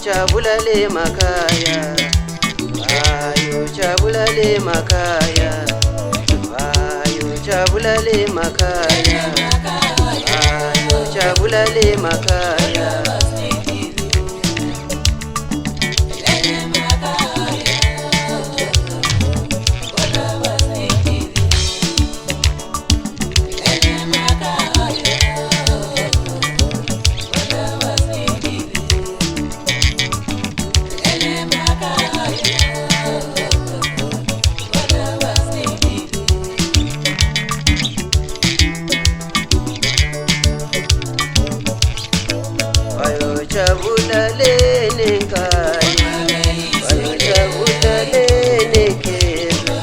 chabulale makaya, ayo chabulale makaya, ayo chabulale makaya, ayo chabulale makaya. Chabulale nekaya, ayo chabulale nekeba,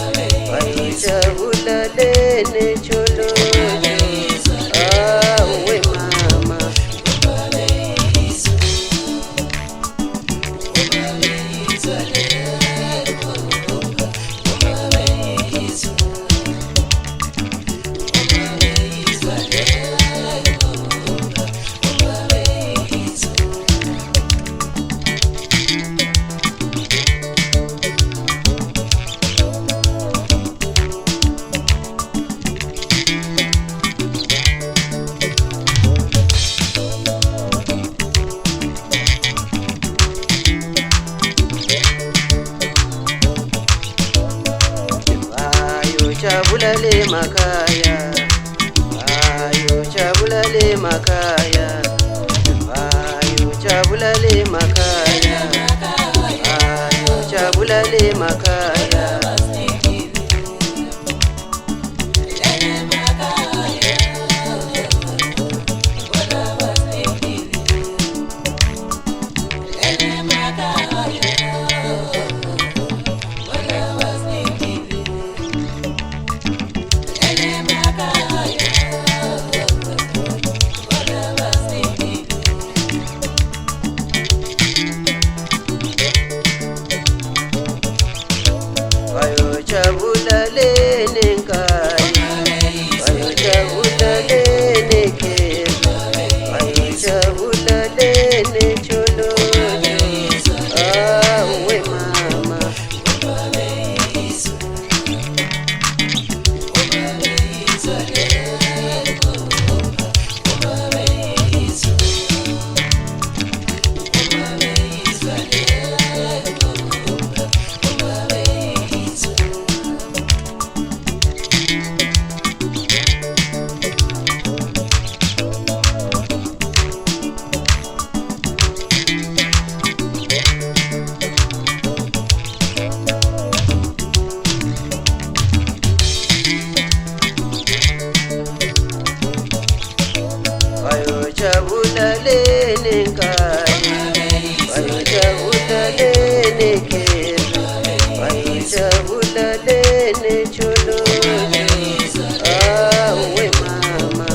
ayo chabulale necholo, awe mama. Chabulale makaya, ayo chabulale makaya, ayo chabulale makaya, ayo chabulale makaya. Chabulale nekaya, ayo chabulale nekeba, ayo chabulale necholo, awe mama. Chabulale nekaya, ayo chabulale nekeba, ayo chabulale necholo, awe mama.